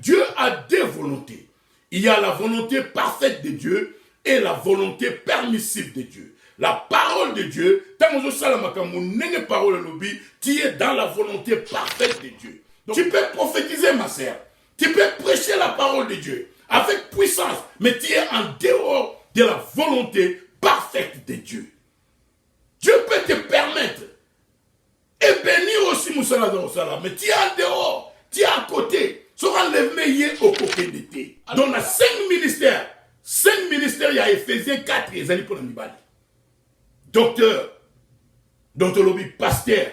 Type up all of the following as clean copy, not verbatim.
Dieu a deux volontés. Il y a la volonté parfaite de Dieu et la volonté permissive de Dieu. La parole de Dieu, tu es dans la volonté parfaite de Dieu. Donc, tu peux prophétiser, ma sœur. Tu peux prêcher la parole de Dieu avec puissance, mais tu es en dehors de la volonté parfaite de Dieu. Dieu peut te permettre et bénir aussi Moussala Darosala, mais tu es en dehors, tu es à côté. Sera levé au côté d'été. Donc, on a 5 ministères. 5 ministères, il y a Ephésiens 4, les années pour la Mibali. Docteur, dontologie, pasteur,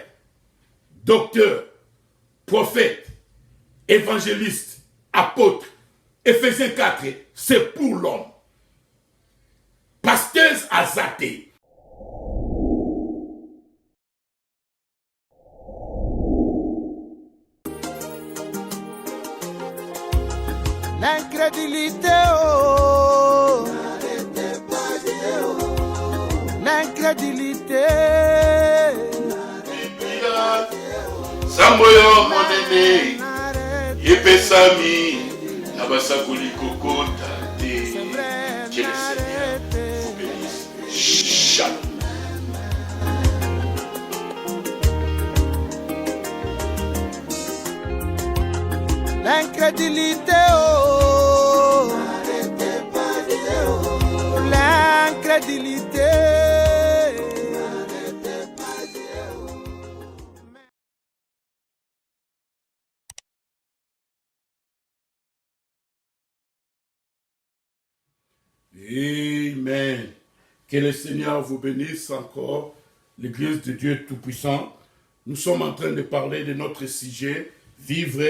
docteur, prophète, évangéliste, apôtre. Ephésiens 4, c'est pour l'homme. Pasteur azaté. L'incrédulité, oh, l'incrédulité. Samboyo monene, yepesami, nabasakuli kokota te. Que le Seigneur vous bénisse. Shalom. L'incrédulité, oh, l'incrédulité. Amen. Que le Seigneur vous bénisse encore, l'Église de Dieu Tout-Puissant. Nous sommes en train de parler de notre sujet, vivre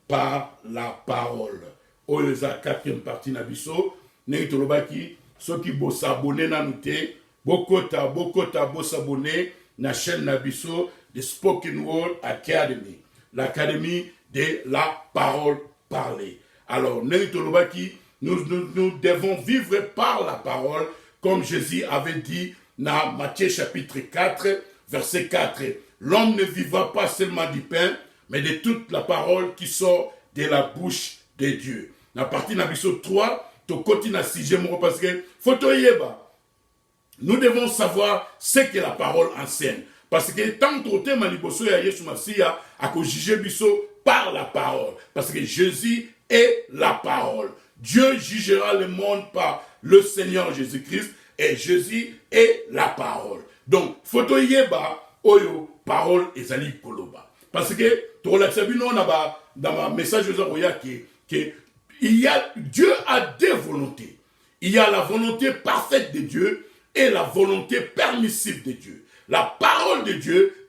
par la parole. Oyoza 4e partie nabiso, neitolobaki, ceux qui bo s'abonner na nouté, bokota bo s'abonner na chaîne nabiso de Spoken Word Academy, l'académie de la parole parlée. Alors, neitolobaki, nous devons vivre par la parole, comme Jésus avait dit dans Matthieu chapitre 4, verset 4. L'homme ne vivra pas seulement du pain, mais de toute la parole qui sort de la bouche de Dieu. La partie nabiso 3, to koti na sujet moko parce que fotoyeba. Nous devons savoir ce que la parole enseigne. Parce que tant que maliboso ya Yesu Masia a ko juger biso par la parole. Parce que Jésus est la parole. Dieu jugera le monde par le Seigneur Jésus-Christ et Jésus est la parole. Donc, fotoyeba oyo parole ezali koloba. Parce que dans ma message que Dieu a deux volontés. Il y a la volonté parfaite de Dieu et la volonté permissive de Dieu. La parole de Dieu,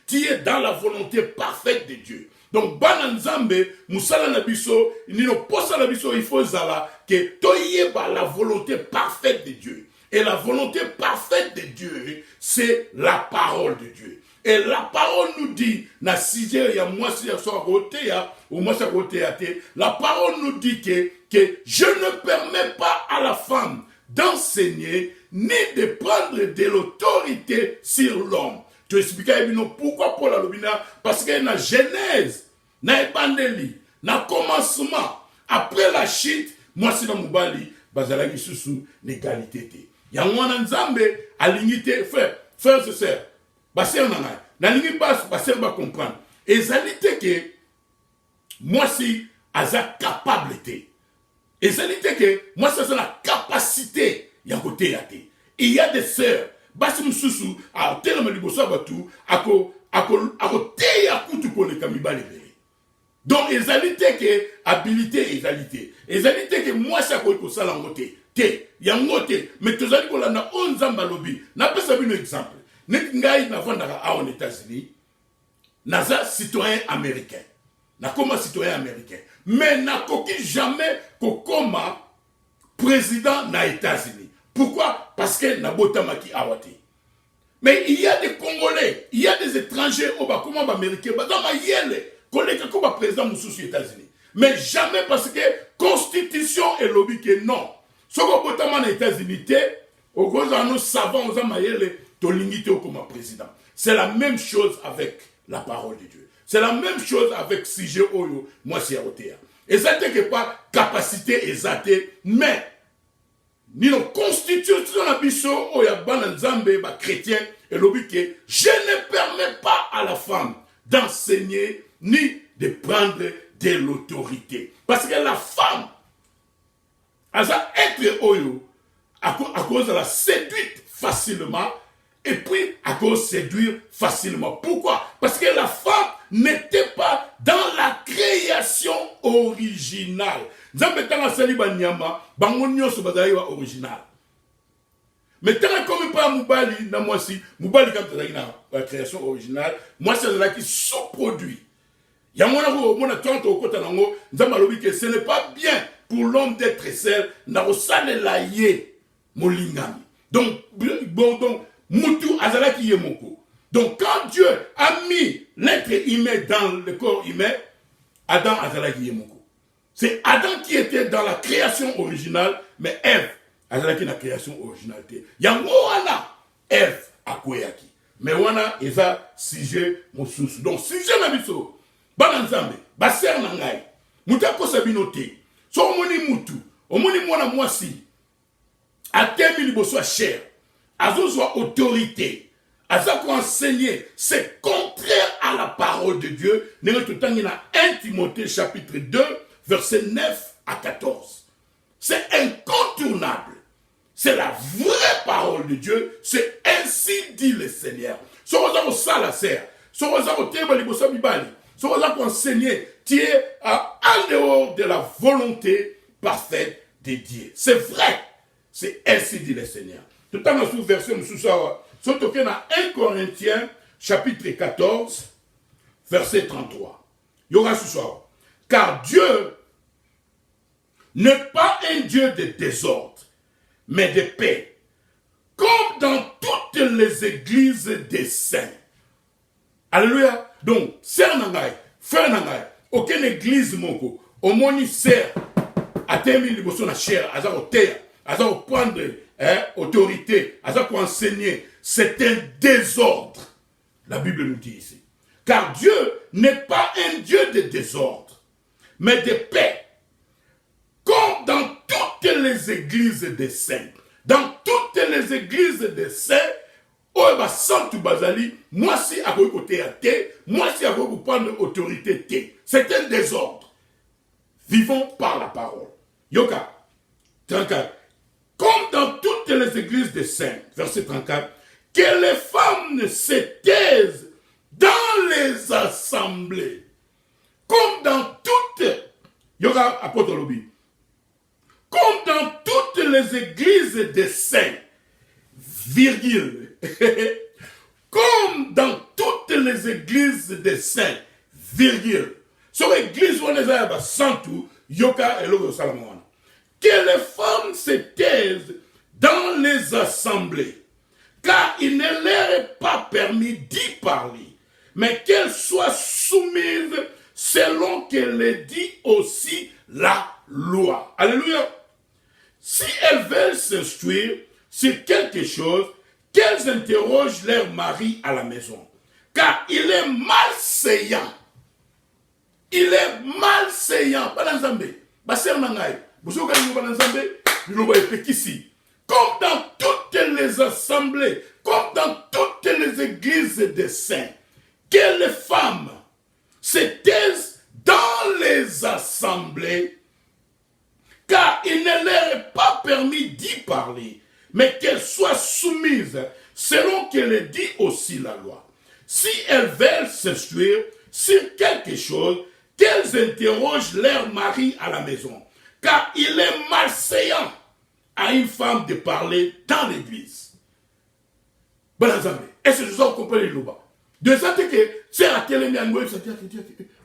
tu es dans la volonté parfaite de Dieu. Donc, Bananzambe, Moussala Nabiso, Nino Posa Nabiso, il faut que toyeba la volonté parfaite de Dieu. Et la volonté parfaite de Dieu, c'est la parole de Dieu. Et la parole nous dit, la parole nous dit que je ne permets pas à la femme d'enseigner ni de prendre de l'autorité sur l'homme. Tu expliques pourquoi Paul Alobina? Parce que dans Genèse, dans Ebandeli, dans commencement, après la chute, moi c'est dans Moubali, bazalaki sous l'égalité. Yangwana Nzambe, alignité, frères et sœurs, basé en anaï, nalingi bas, basé va comprendre. Et zalité que, moi si, aza capabilité. Et zalité que, moi c'est la capacité, yangote yate. Il y a des sœurs, basi msusu, a tel me liboso batu, ako teya kutu pour le kamibale. Donc, ezalité que, habilité, ezalité. Ezalité que, moi c'est quoi ça l'angote. Yangote, mais tu as dit qu'on a 11 ans balobi. N'a pas sabi un exemple. Net ngai na vandaka aux États-Unis. Naza citoyen américain. Na comme citoyen américain. Mais n'a coquille jamais kokoma président na États-Unis. Pourquoi? Parce que na botamaki awate. Mais il y a des Congolais, il y a des étrangers au bas comment américains, dans ma yele, collègue comme président aux États-Unis. Mais jamais parce que constitution est lobby que non. Ce qu'on peut aux États-Unis, au gros nous savons aux Amayele, comme président. C'est la même chose avec la parole de Dieu. C'est la même chose avec sujet Oyo, moi c'est Aotea. Et ça n'est pas capacité exatée, mais nous constitution la biso Oya Bananzambe, chrétien, et l'obité, je ne permets pas à la femme d'enseigner ni de prendre de l'autorité. Parce que la femme, elle va être Oyo, à cause de la séduite facilement, et puis à cause de séduire facilement. Pourquoi? Parce que la femme n'était pas dans la création originale. Nzambe tanga sali banyama, bango nyonso bazali ba original. Mais tant comme pas mubali na moi si, mubali comme tazali na la création originale, moi c'est là qui sous-produit. Ya mona tante au kota nango, nzamba lobi que ce n'est pas bien pour l'homme d'être seul, na osale la ye molingami. Donc mutu azalaki yemoko. Donc quand Dieu a mis l'être humain dans le corps humain, Adam azalaki yemoko. C'est Adam qui était dans la création originale, mais Ève azalaki na création originale. Yango wana Ève akweyaki. Mais wana eza sujet mosusu. Donc sujet na biso bana nzambe, ba ser na ngai. Mutu akosa bino te. So omoni mutu, omoni mwana mwasi atemi liboso ya cher. Azozwa autorité. Azako enseigner, c'est contraire à la parole de Dieu. Nous tout temps dans 1 Timothée chapitre 2, versets 9 à 14. C'est incontournable. C'est la vraie parole de Dieu. C'est ainsi dit le Seigneur. Si vous avez ça la serre, si vous avez enseigner, tu es en dehors de la volonté parfaite de Dieu. C'est vrai. C'est ainsi dit le Seigneur. Tout le temps dans ce verset, nous sommes dans 1 Corinthiens, chapitre 14, verset 33. Il y aura ce soir. Car Dieu n'est pas un Dieu de désordre, mais de paix. Comme dans toutes les églises des saints. Alléluia. Donc, sœur Nangai, frère Nangai, aucune église moko, au moni sœur, a terminé le bosso na chair, à ça au terre, à ça au prendre autorité, à ça pour enseigner. C'est un désordre. La Bible nous dit ici. Car Dieu n'est pas un Dieu de désordre, mais de paix. Comme dans toutes les églises des saints. Dans toutes les églises des saints, Oeba Santu Bazali, moi si à côté à té, moi si à vous prendre autorité té. C'est un désordre. Vivons par la parole. Yoka, 34. Comme dans toutes les églises des saints, verset 34, que les femmes ne se taisent dans les assemblées. Comme dans toutes, Yoka apôtre Lobi, comme dans toutes les églises des saints, virgule, comme dans toutes les églises des saints, virgule, sur l'église où on est à Santu, Yoka et Logo Salomon, que les femmes se taisent dans les assemblées, car il ne leur est pas permis d'y parler, mais qu'elles soient soumises selon qu'elle le dit aussi la loi. Alléluia. Si elles veulent s'instruire sur quelque chose, qu'elles interrogent leur mari à la maison, car il est malséant. Il est malséant. Comme dans toutes les assemblées, comme dans toutes les églises des saints, que les femmes se taisent dans les assemblées, car il ne leur est pas permis d'y parler, mais qu'elles soient soumises selon qu'elle dit aussi la loi. Si elles veulent s'instruire sur quelque chose, qu'elles interrogent leur mari à la maison, car il est malséant à une femme de parler dans l'église. Est-ce que vous comprenez le bas? De ça que c'est à quel moment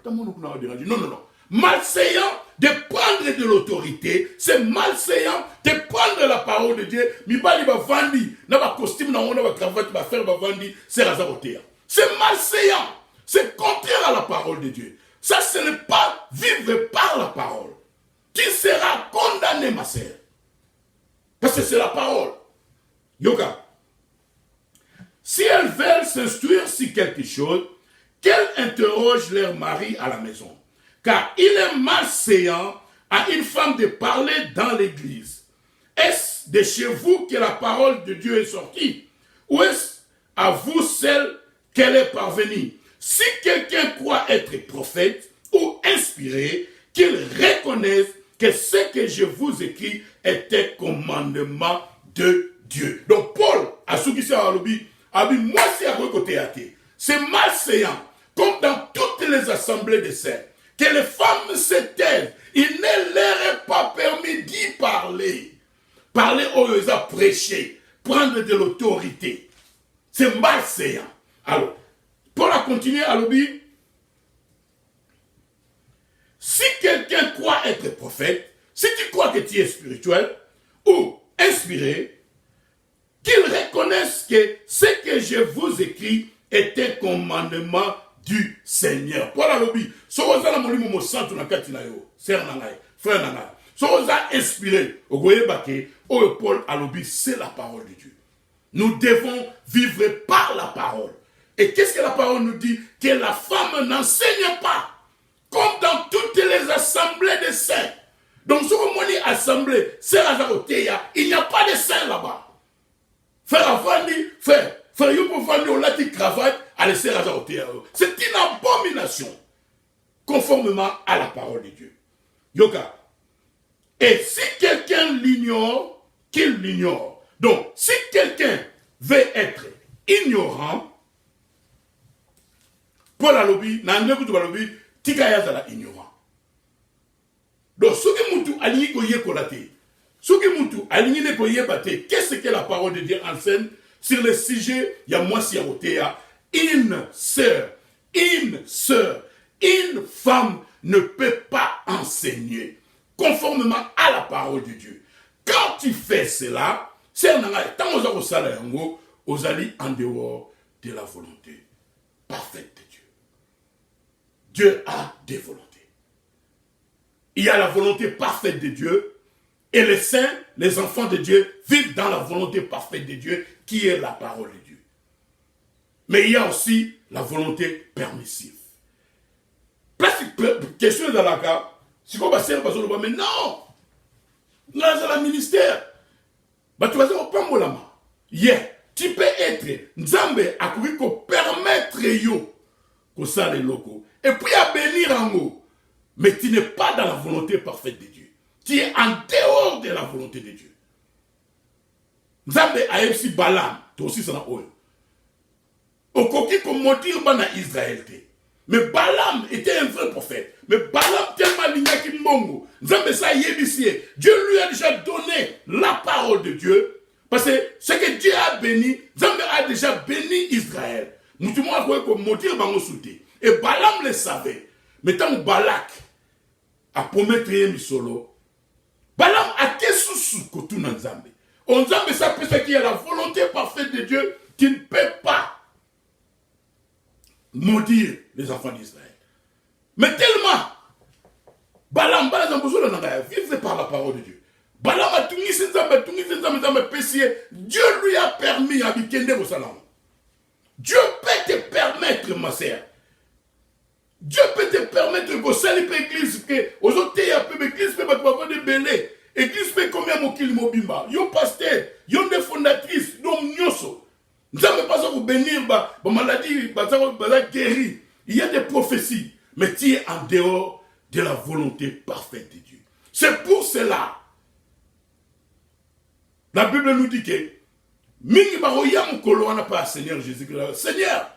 non. Malséant de prendre de l'autorité, c'est malséant de prendre la parole de Dieu. C'est malséant, c'est contraire à la parole de Dieu. Ça, ce n'est pas vivre par la parole. Tu seras condamné, ma sœur. Parce que c'est la parole. Yoga. Si elles veulent s'instruire sur quelque chose, qu'elles interrogent leur mari à la maison. Car il est malséant à une femme de parler dans l'église. Est-ce de chez vous que la parole de Dieu est sortie? Ou est-ce à vous seul qu'elle est parvenue? Si quelqu'un croit être prophète ou inspiré, qu'il reconnaisse que ce que je vous écris est un commandement de Dieu. Donc Paul, à ce qui s'est à l'objet, a dit, moi c'est à côté à thé. C'est malséant, comme dans toutes les assemblées de saints, que les femmes se taisent. Il ne leur est pas permis d'y parler. Parler aux à prêcher, prendre de l'autorité. C'est malséant. Alors, Paul a continué à l'objet. Si quelqu'un croit être prophète, si tu crois que tu es spirituel ou inspiré, qu'il reconnaisse que ce que je vous écris est un commandement du Seigneur. Paul a dit, si vous avez un molimo santo na katina yo, sœur nangai, frère nangai, si vous avez inspiré, Paul a dit, c'est la parole de Dieu. Nous devons vivre par la parole. Et qu'est-ce que la parole nous dit? Que la femme n'enseigne pas. Comme dans toutes les assemblées de saints. Donc, sur une assemblée, il n'y a pas de saints là-bas. Frère Avandi, frère Yupo Vandi, on l'a dit cravate, à laisser c'est une abomination. Conformément à la parole de Dieu. Yoka. Et si quelqu'un l'ignore, qu'il l'ignore. Donc, si quelqu'un veut être ignorant, Paul a lobby, tika ya zala ignorant. Donc, soki mutu alingi ko yekolate, soki mutu alingi ne ko yebate, qu'est-ce que la parole de Dieu enseigne sur le sujet ya mwasi ya otea? Une sœur, une femme ne peut pas enseigner conformément à la parole de Dieu. Quand tu fais cela, c'est tant aux salaire aux alliés en dehors de la volonté parfaite de Dieu. Dieu a des volontés. Il y a la volonté parfaite de Dieu et les saints, les enfants de Dieu, vivent dans la volonté parfaite de Dieu qui est la parole de Dieu. Mais il y a aussi la volonté permissive. Question dans la cas, si on va faire mais non, là c'est le ministère. Tu vas dire, pas mon tu peux être Nzambe a couru pour permettre yo que ça les locaux. Et puis à bénir en haut. Mais tu n'es pas dans la volonté parfaite de Dieu. Tu es en dehors de la volonté de Dieu. Nzambe a aussi Balaam, toi aussi ça n'a pas. Au coquille comme motif dans Israël. Mais Balaam était un vrai prophète. Mais Balaam tellement l'ignaki mongo. Nzambe ça yébissier. Dieu lui a déjà donné la parole de Dieu. Parce que ce que Dieu a béni, Nzambe a déjà béni Israël. Moutoumou a quoi comme motif dans souté. Et Balaam le savait. Mais tant que Balak a promettre un solo, Balaam a qu'est sous que tout Nzambe. Nzambe ça peut ce qui est la volonté parfaite de Dieu qui ne peut pas maudire les enfants d'Israël. Mais tellement, Balaam vivre par la parole de Dieu. Balaam a tout mis Dieu lui a permis à Bikende au salon. Dieu peut te permettre, ma sœur. Dieu peut te permettre que salir l'église, que aux autres il y a peu d'église, peut avoir des belés. Église peut combien mokili mobimba. Yo pasteur, yo des fondatrices, donc nyoso. Nous n'avons pas à vous bénir, maladie, guérir. Il y a des prophéties, mais tu es en dehors de la volonté parfaite de Dieu. C'est pour cela. La Bible nous dit que Mingi baroyam koloana pas Seigneur Jésus-Christ. Seigneur,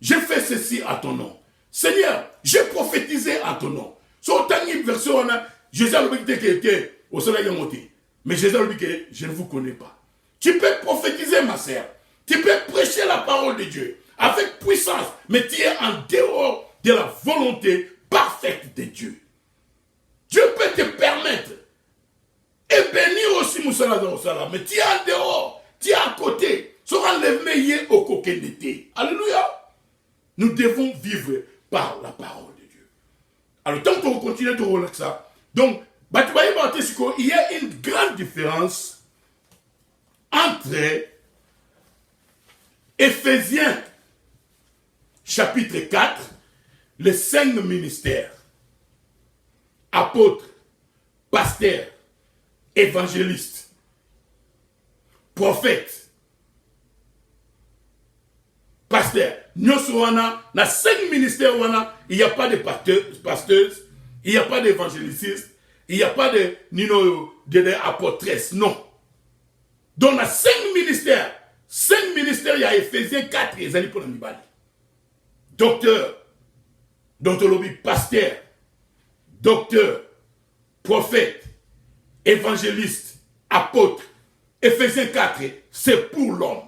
j'ai fait ceci à ton nom. Seigneur, j'ai prophétisé à ton nom. Sur tant de version, Jésus a dit que au soleil est monté. Mais Jésus a dit que je ne vous connais pas. Tu peux prophétiser, ma sœur. Tu peux prêcher la parole de Dieu avec puissance, mais tu es en dehors de la volonté parfaite de Dieu. Dieu peut te permettre et bénir aussi Moussala, mais tu es en dehors, tu es à côté. Sera l'enlevé au coquin d'été. Alléluia. Nous devons vivre par la parole de Dieu. Alors, tant qu'on continue de relaxer ça, donc, il y a une grande différence entre Éphésiens chapitre 4, les 5 ministères. Apôtres, pasteurs, évangélistes, prophètes, pasteurs. Nous sommes dans 5 ministères, il n'y a pas de pasteurs, il n'y a pas d'évangélistes, il n'y a pas de apôtresses, non. Dans les 5 ministères, il y a Éphésiens 4, ils allaient pour la Mibali. Docteur, pasteur, docteur, prophète, évangéliste, apôtre. Éphésiens 4, c'est pour l'homme.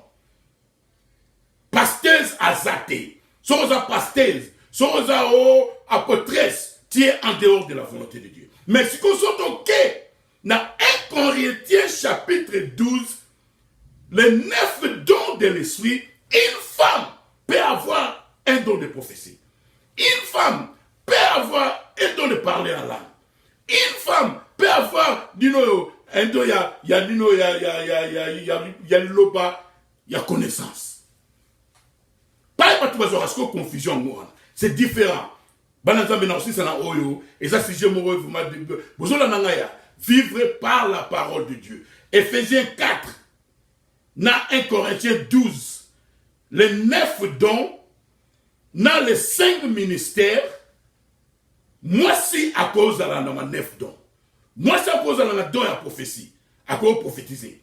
Pasteurs azaté, sont pasteurs, sont apôtresses, tu es en dehors de la volonté de Dieu. Mais si qu'on soit ok, dans 1 Corinthiens chapitre 12, les 9 dons de l'esprit, une femme peut avoir un don de prophétie. Une femme peut avoir un don de parler en langue. Une femme peut avoir, un don, il y a connaissance. Pas de confusion, c'est différent. Et ça, si je vivre par la parole de Dieu. Éphésiens 4, dans 1 Corinthiens 12, les 9 dons, dans les 5 ministères, moi si à cause de la 9 dons. Moi c'est à cause de la don à prophétie, à cause de prophétiser.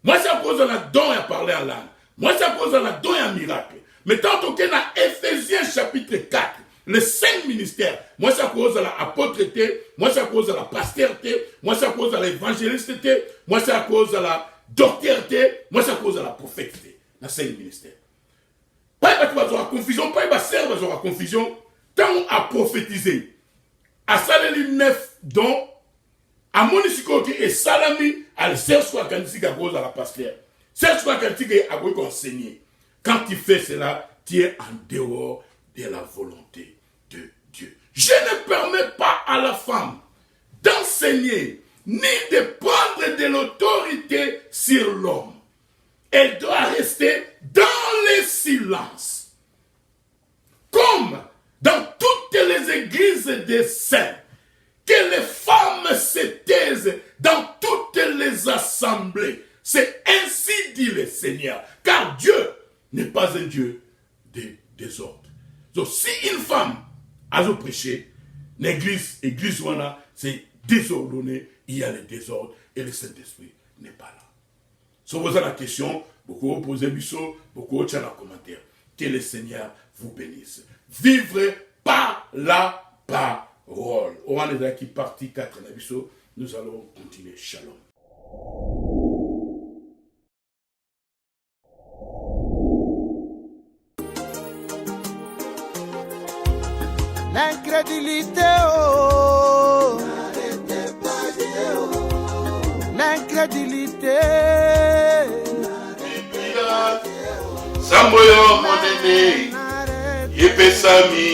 Moi c'est à cause de la don à parler en langue. Moi c'est à cause de la don à miracle. Mais tant que dans Éphésiens chapitre 4, les 5 ministères, moi c'est à cause de l'apôtreté, moi c'est à cause de la pasteurté, moi c'est à cause de l'évangélisté, moi c'est à cause de la docteurté, moi c'est à cause de la prophétie. Dans 5 ministères. Pas de confusion, pas de confusion. Tant à prophétiser, à saler 9 dons, à mon et salami, à le faire soit quand il à cause de la pasteur. C'est soit quand il est à cause d'enseigner. Quand tu fais cela, tu es en dehors de la volonté de Dieu. Je ne permets pas à la femme d'enseigner ni de prendre de l'autorité sur l'homme. Elle doit rester dans le silence. Comme dans toutes les églises des saints, que les femmes se taisent dans toutes les assemblées. C'est ainsi dit le Seigneur. Car Dieu n'est pas un Dieu de désordre. Donc si une femme a prêché, l'église, c'est désordonné, il y a le désordre et le Saint-Esprit n'est pas là. Si vous avez la question, beaucoup posez beaucoup de commentaires. Que le Seigneur vous bénisse. Vivre par la parole. On est qui partie 4 nous allons continuer. Shalom. L'incrédulité, oh, l'incrédulité. Samboyo monene, yepesami,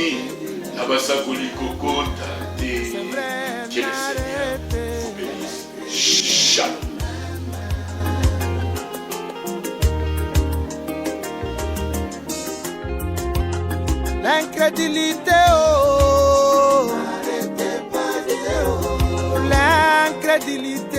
nabasakuli kokota te. Que le Seigneur vous bénisse. Shalom. L'incrédulité, oh, l'incrédulité.